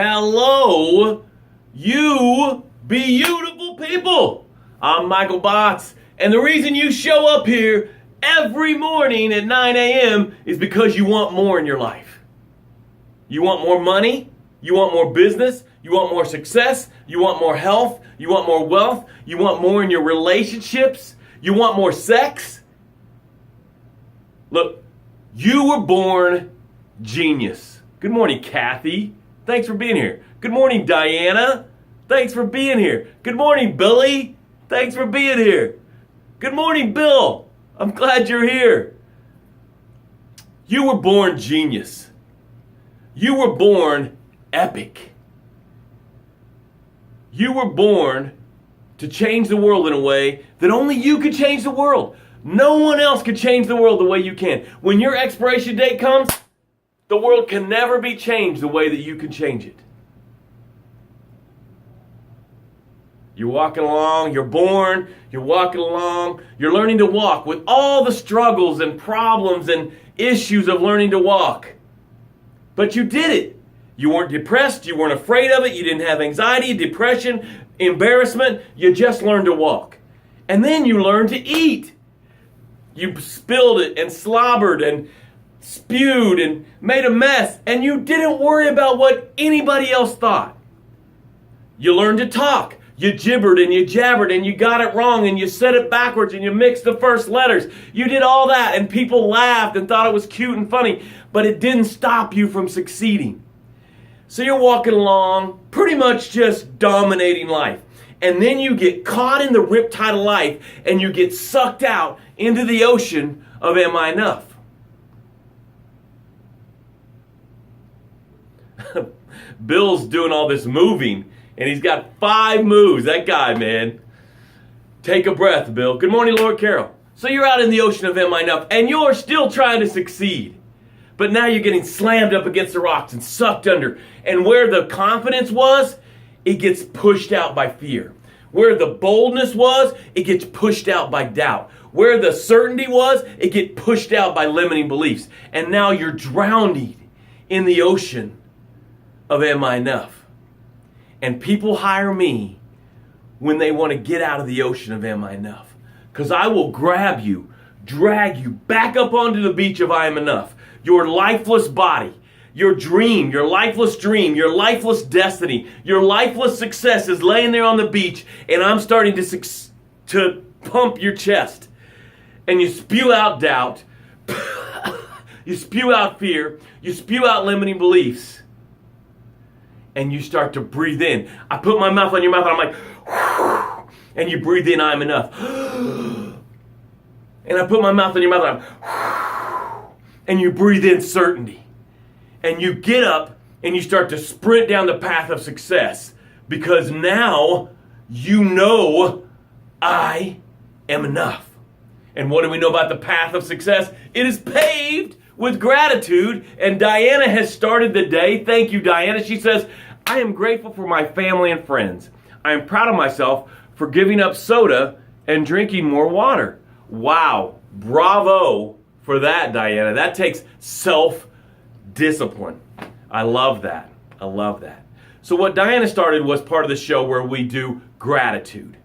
Hello, you beautiful people. I'm Michael Botts, and the reason you show up here every morning at 9 a.m. is because you want more in your life. You want more money, you want more business, you want more success, you want more health, you want more wealth, you want more in your relationships, you want more sex. Look, you were born genius. Good morning, Kathy. Thanks for being here. Good morning, Diana. Thanks for being here. Good morning, Billy. Thanks for being here. Good morning, Bill. I'm glad you're here. You were born genius. You were born epic. You were born to change the world in a way that only you could change the world. No one else could change the world the way you can. When your expiration date comes, the world can never be changed the way that you can change it. You're walking along, you're born, you're walking along, you're learning to walk with all the struggles and problems and issues of learning to walk. But you did it. You weren't depressed, you weren't afraid of it, you didn't have anxiety, depression, embarrassment. You just learned to walk. And then you learned to eat. You spilled it and slobbered and spewed and made a mess, and you didn't worry about what anybody else thought. You learned to talk. You gibbered and you jabbered and you got it wrong and you said it backwards and you mixed the first letters. You did all that and people laughed and thought it was cute and funny, but it didn't stop you from succeeding. So you're walking along, pretty much just dominating life. And then you get caught in the riptide of life and you get sucked out into the ocean of am I enough? Bill's doing all this moving, and he's got 5 moves. That guy, man. Take a breath, Bill. Good morning, Lord Carol. So you're out in the ocean of am I enough, and you're still trying to succeed. But now you're getting slammed up against the rocks and sucked under. And where the confidence was, it gets pushed out by fear. Where the boldness was, it gets pushed out by doubt. Where the certainty was, it gets pushed out by limiting beliefs. And now you're drowning in the ocean of am I enough? And people hire me when they want to get out of the ocean of am I enough? Because I will grab you, drag you back up onto the beach of I am enough. Your lifeless body, your dream, your lifeless destiny, your lifeless success is laying there on the beach, and I'm starting to pump your chest. And you spew out doubt, you spew out fear, you spew out limiting beliefs. And you start to breathe in. I put my mouth on your mouth and I'm like, whew, and you breathe in, I'm enough. And I put my mouth on your mouth and I'm, whew, and you breathe in certainty. And you get up and you start to sprint down the path of success because now you know I am enough. And what do we know about the path of success? It is paved with gratitude, and Diana has started the day. Thank you, Diana. She says, I am grateful for my family and friends. I am proud of myself for giving up soda and drinking more water. Wow. Bravo for that, Diana. That takes self-discipline. I love that. I love that. So what Diana started was part of the show where we do gratitude.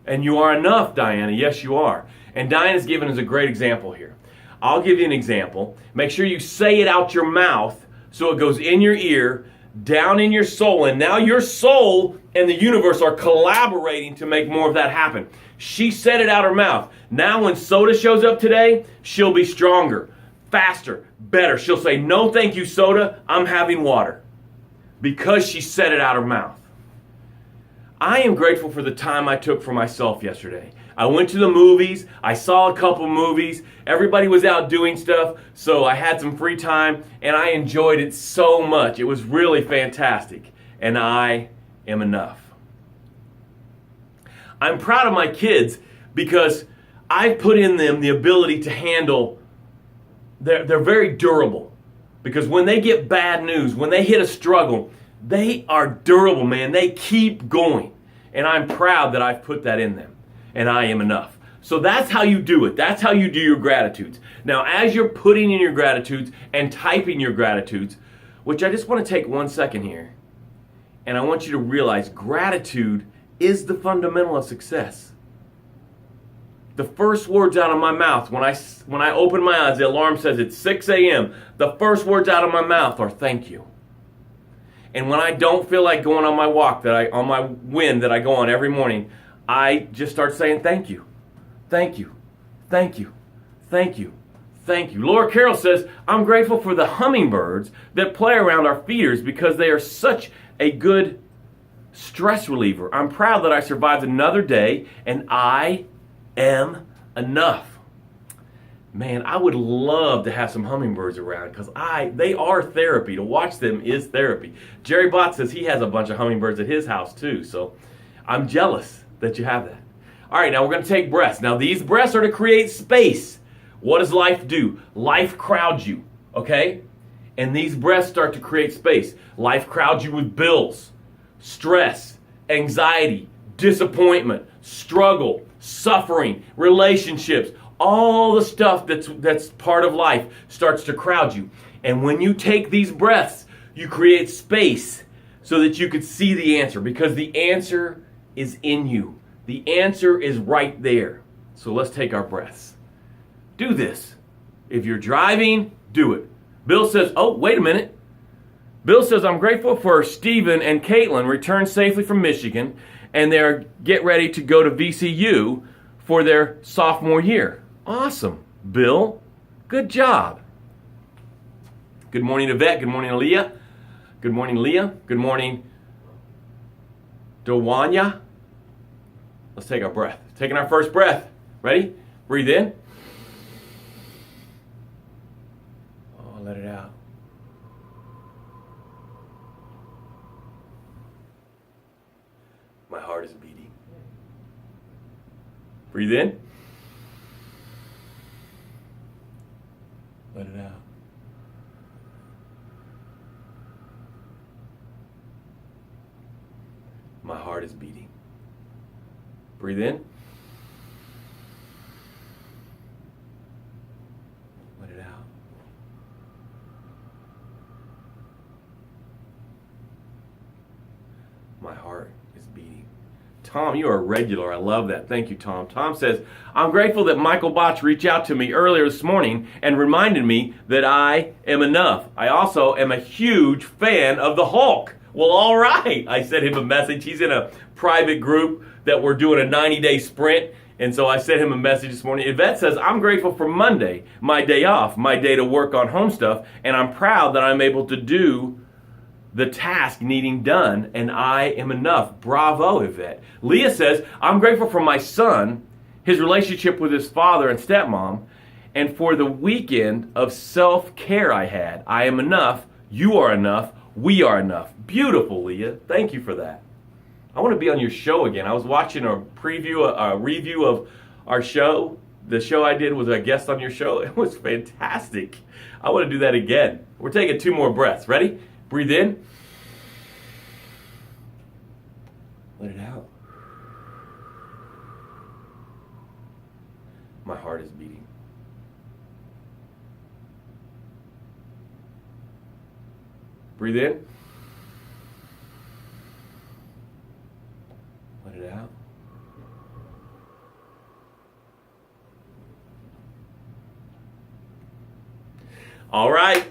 And you are enough, Diana. Yes, you are. And Diana's given us a great example here. I'll give you an example. Make sure you say it out your mouth so it goes in your ear, down in your soul, and now your soul and the universe are collaborating to make more of that happen. She said it out her mouth. Now when soda shows up today, she'll be stronger, faster, better. She'll say, no thank you, soda, I'm having water. Because she said it out her mouth. I am grateful for the time I took for myself yesterday. I went to the movies, I saw a couple movies, everybody was out doing stuff, so I had some free time, and I enjoyed it so much. It was really fantastic, and I am enough. I'm proud of my kids because I've put in them the ability to handle, they're very durable. Because when they get bad news, when they hit a struggle, they are durable, man. They keep going. And I'm proud that I've put that in them. And I am enough. So that's how you do it. That's how you do your gratitudes. Now, as you're putting in your gratitudes and typing your gratitudes, which I just want to take 1 second here. And I want you to realize gratitude is the fundamental of success. The first words out of my mouth, when I open my eyes, the alarm says it's 6 a.m. The first words out of my mouth are thank you. And when I don't feel like going on my walk, on my win that I go on every morning, I just start saying thank you, thank you, thank you, thank you, thank you. Laura Carroll says, I'm grateful for the hummingbirds that play around our feeders because they are such a good stress reliever. I'm proud that I survived another day and I am enough. Man, I would love to have some hummingbirds around because they are therapy. To watch them is therapy. Jerry Bott says he has a bunch of hummingbirds at his house too, so I'm jealous that you have that. All right, now we're going to take breaths. Now these breaths are to create space. What does life do? Life crowds you, okay? And these breaths start to create space. Life crowds you with bills, stress, anxiety, disappointment, struggle, suffering, relationships. All the stuff that's part of life starts to crowd you. And when you take these breaths, you create space so that you could see the answer, because the answer is in you. The answer is right there. So let's take our breaths. Do this. If you're driving, do it. Bill says, oh, wait a minute. Bill says, I'm grateful for Stephen and Caitlin returned safely from Michigan, and they're get ready to go to VCU for their sophomore year. Awesome, Bill. Good job. Good morning, Yvette. Good morning, Aaliyah. Good morning, Leah. Good morning, Dewanya. Let's take our breath. Taking our first breath. Ready? Breathe in. Oh, let it out. My heart is beating. Breathe in. Let it out. My heart is beating. Breathe in. Let it out. My heart is beating. Tom, you are a regular. I love that. Thank you, Tom. Tom says, I'm grateful that Michael Botch reached out to me earlier this morning and reminded me that I am enough. I also am a huge fan of the Hulk. Well, all right. I sent him a message. He's in a private group that we're doing a 90-day sprint. And so I sent him a message this morning. Yvette says, I'm grateful for Monday, my day off, my day to work on home stuff. And I'm proud that I'm able to do the task needing done, and I am enough. Bravo, Yvette. Leah says, I'm grateful for my son, his relationship with his father and stepmom, and for the weekend of self-care I had. I am enough. You are enough. We are enough. Beautiful, Leah. Thank you for that. I want to be on your show again. I was watching a review of our show. The show I did was a guest on your show. It was fantastic. I want to do that again. We're taking 2 more breaths. Ready? Breathe in. Let it out. My heart is beating. Breathe in. Let it out. All right.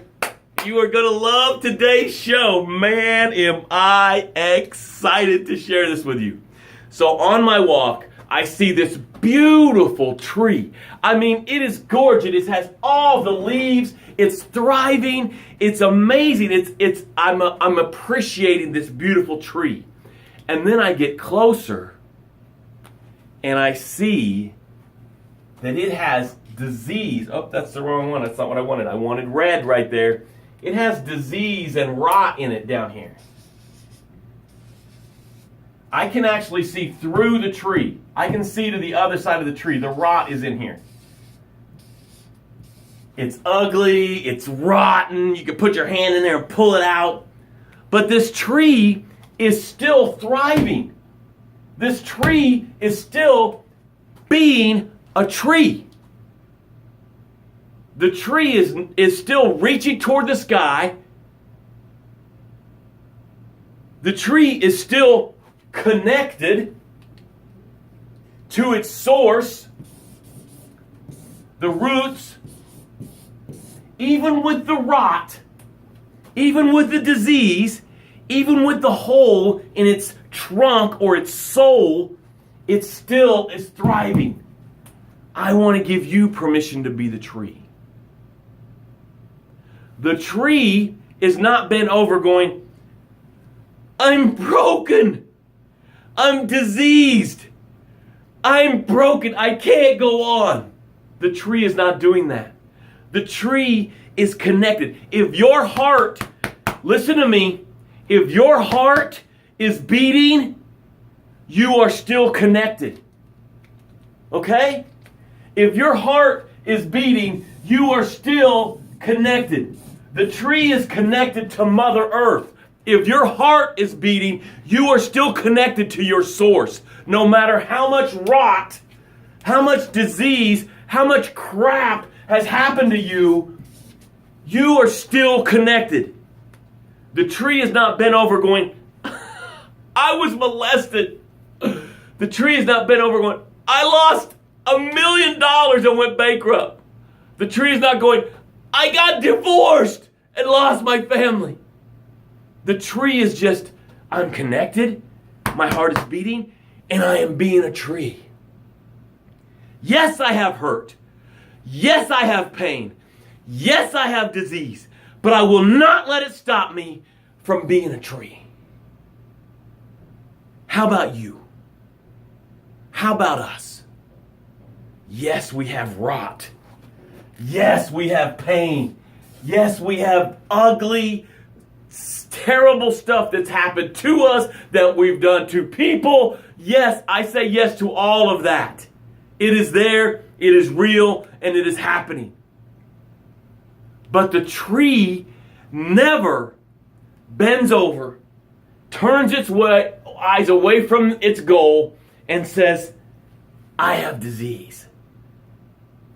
You are going to love today's show. Man, am I excited to share this with you. So on my walk, I see this beautiful tree. I mean, it is gorgeous. It has all the leaves. It's thriving. It's amazing. I'm appreciating this beautiful tree. And then I get closer and I see that it has disease. Oh, that's the wrong one. That's not what I wanted. I wanted red right there. It has disease and rot in it down here. I can actually see through the tree. I can see to the other side of the tree. The rot is in here. It's ugly. It's rotten. You can put your hand in there and pull it out. But this tree is still thriving. This tree is still being a tree. The tree is still reaching toward the sky. The tree is still connected to its source, the roots, even with the rot, even with the disease, even with the hole in its trunk or its soul, it still is thriving. I want to give you permission to be the tree. The tree is not bent over going, I'm broken. I'm diseased. I'm broken. I can't go on. The tree is not doing that. The tree is connected. If your heart, listen to me, if your heart is beating, you are still connected. Okay? If your heart is beating, you are still connected. The tree is connected to Mother Earth. If your heart is beating, you are still connected to your source. No matter how much rot, how much disease, how much crap has happened to you, you are still connected. The tree is not bent over going, I was molested. The tree is not bent over going, I lost $1 million and went bankrupt. The tree is not going, I got divorced and lost my family. The tree is just, I'm connected, my heart is beating, and I am being a tree. Yes, I have hurt. Yes, I have pain. Yes, I have disease. But I will not let it stop me from being a tree. How about you? How about us? Yes, we have rot. Yes, we have pain. Yes, we have ugly, terrible stuff that's happened to us, that we've done to people. Yes, I say yes to all of that. It is there, it is real, and it is happening. But the tree never bends over, turns its eyes away from its goal, and says, I have disease.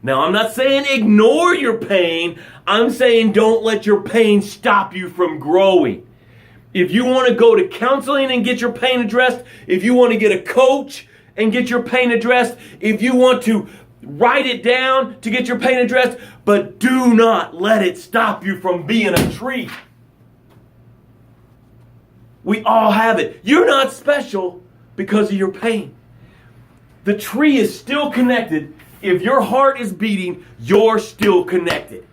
Now, I'm not saying ignore your pain. I'm saying don't let your pain stop you from growing. If you want to go to counseling and get your pain addressed, if you want to get a coach and get your pain addressed, if you want to write it down to get your pain addressed, but do not let it stop you from being a tree. We all have it. You're not special because of your pain. The tree is still connected. If your heart is beating, you're still connected.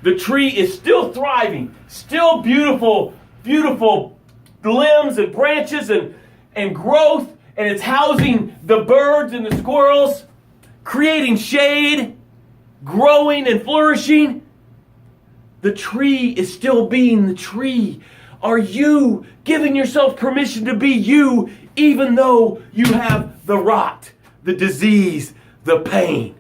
The tree is still thriving, still beautiful, beautiful limbs and branches and growth, and it's housing the birds and the squirrels, creating shade, growing and flourishing. The tree is still being the tree. Are you giving yourself permission to be you, even though you have the rot, the disease, the pain?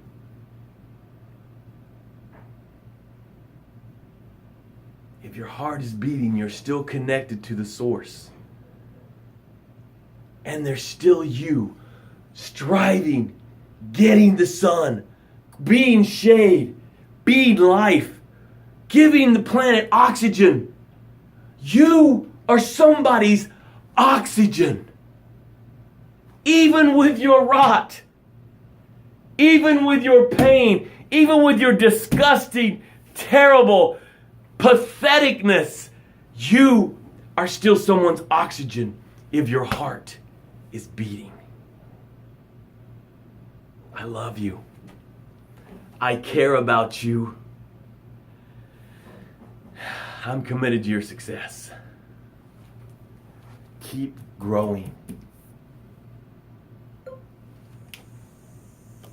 If your heart is beating, you're still connected to the source. And there's still you, striving, getting the sun, being shade, being life, giving the planet oxygen. You are somebody's oxygen. Even with your rot, even with your pain, even with your disgusting, terrible patheticness, you are still someone's oxygen if your heart is beating. I love you. I care about you. I'm committed to your success. Keep growing.